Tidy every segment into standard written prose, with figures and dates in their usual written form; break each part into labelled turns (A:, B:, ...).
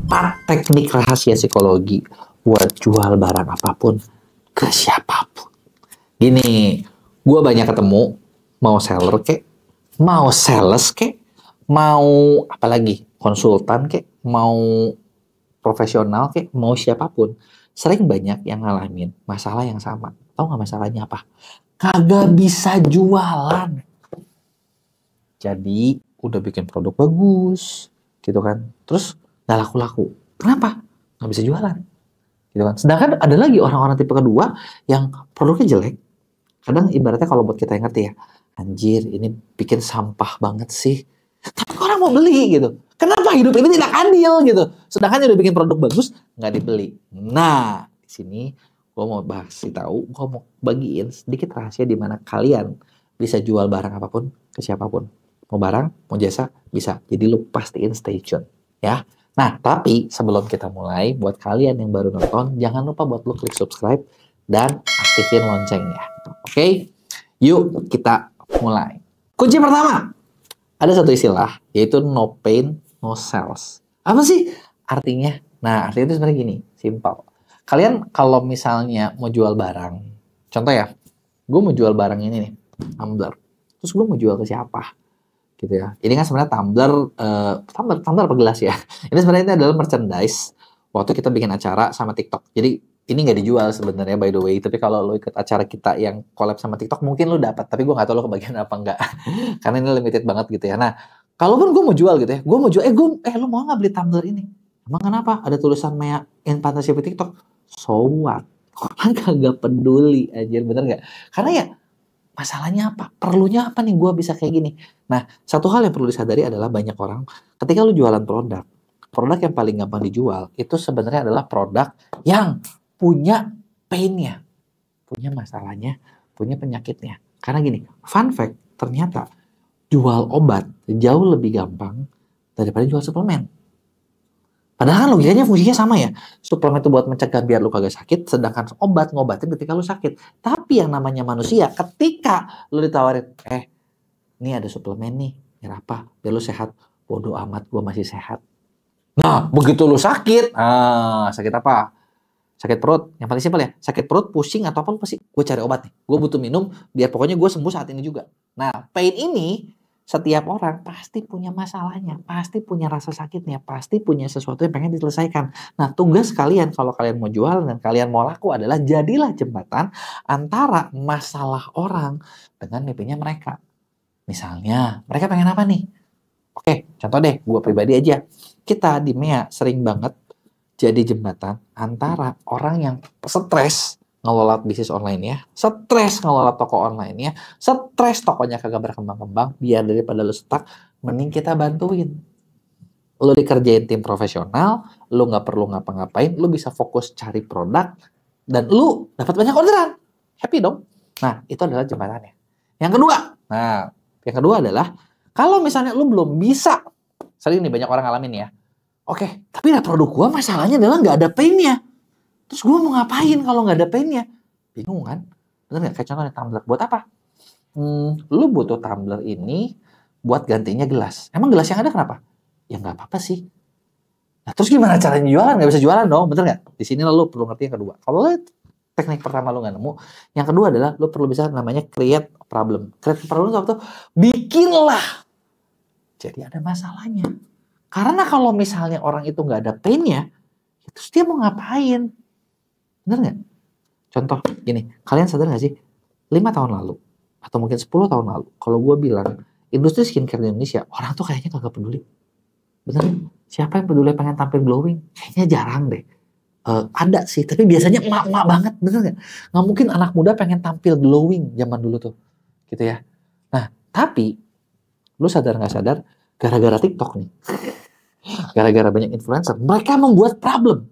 A: 4 teknik rahasia psikologi buat jual barang apapun ke siapapun. Gini, gue banyak ketemu, mau seller kek, mau sales kek, mau apalagi konsultan kek, mau profesional kek, mau siapapun. Sering banyak yang ngalamin masalah yang sama. Tahu nggak masalahnya apa? Kagak bisa jualan. Jadi udah bikin produk bagus, gitu kan. Terus nggak laku-laku. Kenapa? Nggak bisa jualan. Gitu kan. Sedangkan ada lagi orang-orang tipe kedua yang produknya jelek. Kadang ibaratnya kalau buat kita yang ngerti ya, anjir ini bikin sampah banget sih. Tapi orang mau beli gitu. Kenapa hidup ini tidak adil gitu? Sedangkan udah bikin produk bagus, nggak dibeli. Nah, di sini gue mau gue mau bagiin sedikit rahasia di mana kalian bisa jual barang apapun ke siapapun. Mau barang, mau jasa, bisa. Jadi lu pastiin stay tune, ya. Nah, tapi sebelum kita mulai, buat kalian yang baru nonton, jangan lupa buat lu klik subscribe dan aktifin loncengnya. Oke? Yuk kita mulai. Kunci pertama, ada satu istilah, yaitu no pain, no sales. Apa sih artinya? Nah, artinya itu sebenarnya gini, simpel. Kalian kalau misalnya mau jual barang, contoh ya, gue mau jual barang ini nih, tumbler. Terus gue mau jual ke siapa? Gitu ya. Ini kan sebenarnya tumbler apa gelas ya. Ini sebenarnya adalah merchandise waktu kita bikin acara sama TikTok. Jadi ini nggak dijual sebenarnya by the way. Tapi kalau lo ikut acara kita yang collab sama TikTok mungkin lo dapat. Tapi gue nggak tahu lo kebagian apa enggak. Karena ini limited banget gitu ya. Nah, kalaupun gue mau jual gitu ya, gue mau jual, lo mau nggak beli tumbler ini? Emang kenapa? Ada tulisan Mea in partnership with TikTok. So what? Orang kagak peduli aja, bener nggak? Karena ya masalahnya apa? Perlunya apa nih gue bisa kayak gini? Nah, satu hal yang perlu disadari adalah banyak orang, ketika lu jualan produk yang paling gampang dijual, itu sebenarnya adalah produk yang punya pain-nya, punya masalahnya, punya penyakitnya. Karena gini, fun fact, ternyata jual obat jauh lebih gampang daripada jual suplemen. Padahal kan logikanya fungsinya sama ya. Suplemen itu buat mencegah biar lu kagak sakit, sedangkan obat ngobatin ketika lu sakit. Tapi yang namanya manusia, ketika lu ditawarin, ini ada suplemen nih, biar apa? Biar lu sehat. Bodoh amat, gua masih sehat. Nah, begitu lu sakit, sakit apa? Sakit perut. Yang paling simpel ya, sakit perut, pusing atau apa lu pasti, gue cari obat nih. Gue butuh minum, biar pokoknya gue sembuh saat ini juga. Nah, pain ini setiap orang pasti punya masalahnya, pasti punya rasa sakitnya, pasti punya sesuatu yang pengen diselesaikan. Nah, tugas kalian kalau kalian mau jual dan kalian mau laku adalah jadilah jembatan antara masalah orang dengan mimpinya mereka. Misalnya, mereka pengen apa nih? Oke, contoh deh, gue pribadi aja. Kita di Mea sering banget jadi jembatan antara orang yang stres ngelola bisnis online ya, stres ngelola toko online ya, stres tokonya kagak berkembang-kembang, biar daripada lu stuck, mending kita bantuin. Lu dikerjain tim profesional, lu nggak perlu ngapa-ngapain, lu bisa fokus cari produk, dan lu dapat banyak orderan. Happy dong? Nah, itu adalah jembatannya. Yang kedua adalah, kalau misalnya lu belum bisa, sering nih banyak orang ngalamin ya, oke, tapi produk gua masalahnya adalah nggak ada pain-nya. Terus gue mau ngapain kalau nggak ada pain-nya? Bingung kan? Bener nggak? Kayak contohnya tumbler. Buat apa? Lu butuh tumbler ini buat gantinya gelas. Emang gelas yang ada kenapa? Ya nggak apa-apa sih. Nah, terus gimana caranya jualan? Nggak bisa jualan dong, bener nggak? Di sini lu perlu ngerti yang kedua. Kalau teknik pertama lu nggak nemu, yang kedua adalah lu perlu bisa namanya create problem. Create problem itu apa tuh? Bikinlah. Jadi ada masalahnya. Karena kalau misalnya orang itu nggak ada pain-nya, terus dia mau ngapain? Bener nggak? Contoh gini, kalian sadar nggak sih 5 tahun lalu atau mungkin 10 tahun lalu kalau gue bilang industri skincare di Indonesia, orang tuh kayaknya kagak peduli. Bener? Siapa yang peduli pengen tampil glowing? Kayaknya jarang deh. Ada sih, tapi biasanya emak-emak banget, bener nggak? Nggak mungkin anak muda pengen tampil glowing zaman dulu tuh, gitu ya. Nah, tapi lu sadar nggak sadar, gara-gara TikTok nih, gara-gara banyak influencer, mereka membuat problem.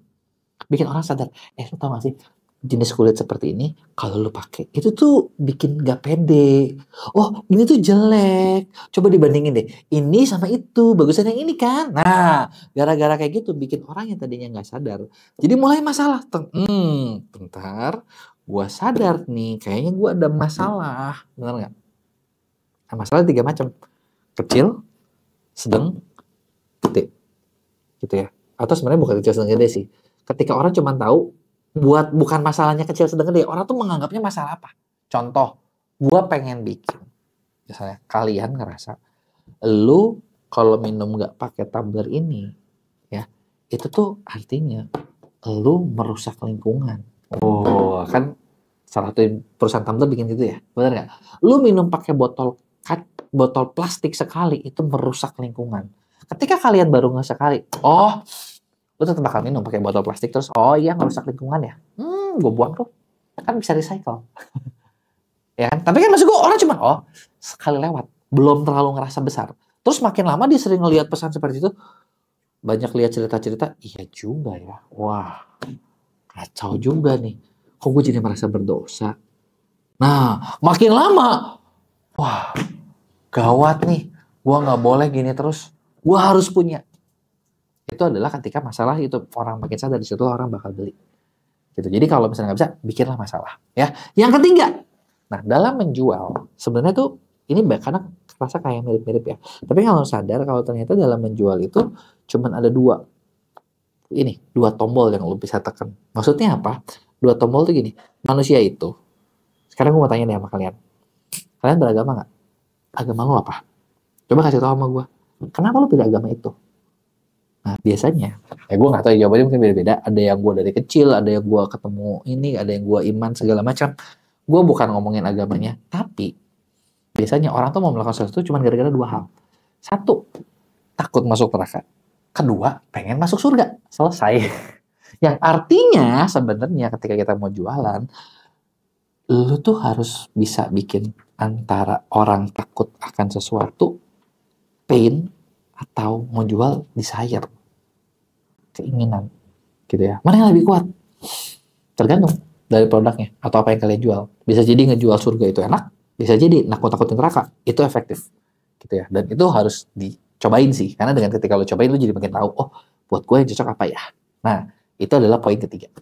A: Bikin orang sadar, lu tau gak sih, jenis kulit seperti ini, kalau lu pakai, itu tuh bikin gak pede. Oh, ini tuh jelek. Coba dibandingin deh, ini sama itu, bagusan yang ini kan. Nah, gara-gara kayak gitu, bikin orang yang tadinya gak sadar. Jadi mulai masalah. Bentar, gua sadar nih, kayaknya gua ada masalah. Bener gak? Nah, masalah 3 macam. Kecil, sedang, gede. Gitu ya. atau sebenarnya bukan kecil sedang gede sih. Ketika orang cuma tahu bukan masalahnya kecil sedang gede, orang tuh menganggapnya masalah apa? Contoh, gue pengen bikin, misalnya kalian ngerasa, lu kalau minum nggak pakai tumbler ini, ya itu tuh artinya lu merusak lingkungan. Oh, kan salah satu perusahaan tumbler bikin gitu ya, benar nggak? Lu minum pakai botol plastik sekali itu merusak lingkungan. Ketika kalian baru nggak sekali, oh, lu tetap bakal minum pakai botol plastik terus, oh iya merusak lingkungan ya, gue buang tuh, kan bisa recycle, ya kan? Tapi kan maksud gue orang cuma, oh sekali lewat, belum terlalu ngerasa besar. Terus makin lama dia sering ngelihat pesan seperti itu, banyak lihat cerita-cerita, iya juga ya, wah kacau juga nih, kok gue jadi merasa berdosa. Nah, makin lama, wah gawat nih, gue nggak boleh gini terus, gue harus punya. Itu adalah ketika masalah itu orang makin sadar, di situ orang bakal beli. Gitu. Jadi kalau misalnya nggak bisa, bikinlah masalah. Ya, yang ketiga, nah dalam menjual sebenarnya tuh ini karena rasa kayak mirip-mirip ya. Tapi kalau sadar kalau ternyata dalam menjual itu cuman ada dua tombol yang lo bisa tekan. Maksudnya apa? Dua tombol tuh gini. Manusia itu. Sekarang gue mau tanya nih sama kalian. Kalian beragama nggak? Agama lo apa? Coba kasih tahu sama gue. Kenapa lo pilih agama itu? Nah biasanya, gue nggak tahu jawabannya mungkin beda-beda. Ada yang gue dari kecil, ada yang gue ketemu ini, ada yang gue iman segala macam. Gue bukan ngomongin agamanya, tapi biasanya orang tuh mau melakukan sesuatu cuma gara-gara dua hal. Satu, takut masuk neraka. Kedua, pengen masuk surga. Selesai. Yang artinya sebenarnya ketika kita mau jualan, lu tuh harus bisa bikin antara orang takut akan sesuatu, pain, atau mau jual desire, keinginan, gitu ya. Mana yang lebih kuat? Tergantung dari produknya atau apa yang kalian jual. Bisa jadi ngejual surga itu enak, bisa jadi nakut-nakutin neraka itu efektif, gitu ya. Dan itu harus dicobain sih, karena dengan ketika lo cobain lo jadi makin tahu, oh buat gue yang cocok apa ya. Nah itu adalah poin ketiga,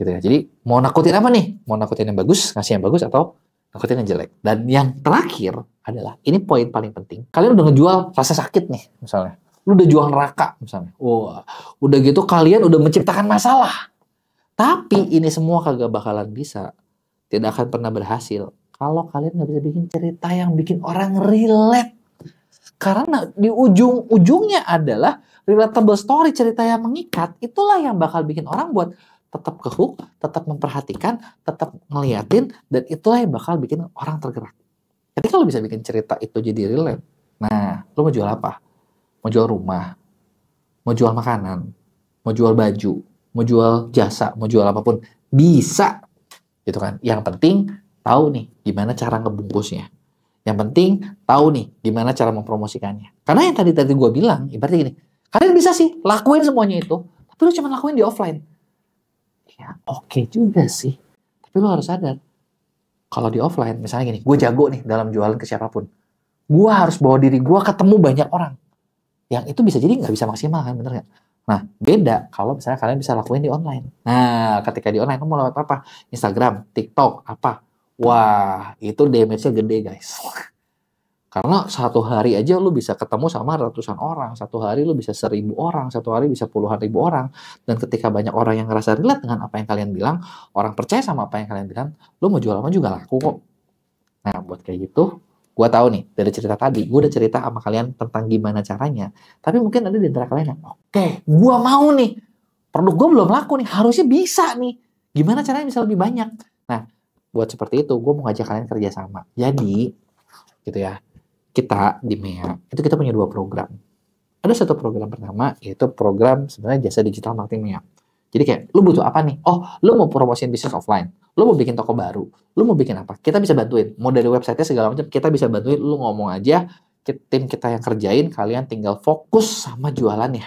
A: gitu ya. Jadi mau nakutin apa nih? Mau nakutin yang bagus, ngasih yang bagus, atau nakutin yang jelek. Dan yang terakhir adalah, ini poin paling penting. Kalian udah ngejual rasa sakit nih, misalnya. Lu udah jual neraka, misalnya. Wah, udah gitu kalian udah menciptakan masalah. Tapi ini semua kagak bakalan bisa. Tidak akan pernah berhasil. Kalau kalian nggak bisa bikin cerita yang bikin orang relate. Karena di ujung-ujungnya adalah relatable story, cerita yang mengikat. Itulah yang bakal bikin orang buat tetap kehook, tetap memperhatikan, tetap ngeliatin, dan itulah yang bakal bikin orang tergerak. Jadi kalau bisa bikin cerita itu jadi relate, nah, lo mau jual apa? Mau jual rumah, mau jual makanan, mau jual baju, mau jual jasa, mau jual apapun, bisa, gitu kan? Yang penting tahu nih gimana cara ngebungkusnya. Yang penting tahu nih gimana cara mempromosikannya. Karena yang tadi gue bilang, ibaratnya gini, kalian bisa sih lakuin semuanya itu, tapi lo cuma lakuin di offline. Ya, oke juga sih. Tapi lo harus sadar, kalau di offline, misalnya gini, gue jago nih dalam jualan ke siapapun. Gue harus bawa diri gue ketemu banyak orang. Yang itu bisa jadi nggak bisa maksimal kan, bener nggak? Nah, beda kalau misalnya kalian bisa lakuin di online. Nah, ketika di online, lo mau lewat apa? Instagram, TikTok, apa? Wah, itu damage-nya gede, guys. Karena satu hari aja lu bisa ketemu sama ratusan orang, satu hari lu bisa 1.000 orang, satu hari bisa puluhan ribu orang. Dan ketika banyak orang yang ngerasa relate dengan apa yang kalian bilang, orang percaya sama apa yang kalian bilang, lu mau jual apa juga laku kok. Nah, buat kayak gitu, gue tahu nih dari cerita tadi, gue udah cerita sama kalian tentang gimana caranya. Tapi mungkin ada di antara kalian yang, oke, gue mau nih, produk gue belum laku nih, harusnya bisa nih. Gimana caranya bisa lebih banyak? Nah, buat seperti itu, gue mau ngajak kalian kerja sama. Jadi, gitu ya. Kita di MEA, itu kita punya 2 program. Ada satu program pertama, yaitu program sebenarnya jasa digital marketing MEA. Jadi kayak, lu butuh apa nih? Oh, lu mau promosiin bisnis offline. Lu mau bikin toko baru. Lu mau bikin apa? Kita bisa bantuin. Mau dari website-nya segala macam, kita bisa bantuin. Lu ngomong aja, tim kita yang kerjain, kalian tinggal fokus sama jualannya.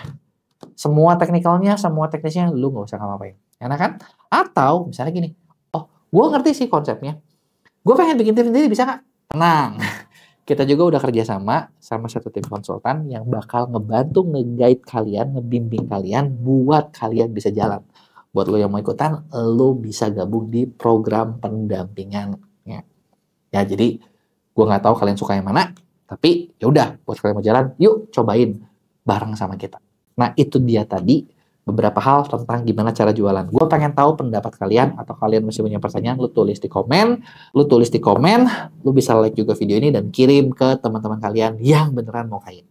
A: Semua teknikalnya, semua teknisnya, lu nggak usah ngapain. Enak kan? Atau, misalnya gini, oh, gue ngerti sih konsepnya. Gue pengen bikin tim sendiri, bisa nggak? Tenang. Kita juga udah kerja sama satu tim konsultan yang bakal ngebantu nge-guide kalian, ngebimbing kalian buat kalian bisa jalan. Buat lo yang mau ikutan, lo bisa gabung di program pendampingannya. Ya, jadi gue nggak tahu kalian suka yang mana, tapi ya udah buat kalian mau jalan, yuk cobain bareng sama kita. Nah, itu dia tadi beberapa hal tentang gimana cara jualan. Gue pengen tahu pendapat kalian, atau kalian masih punya pertanyaan, lu tulis di komen, lu bisa like juga video ini dan kirim ke teman-teman kalian yang beneran mau kaya.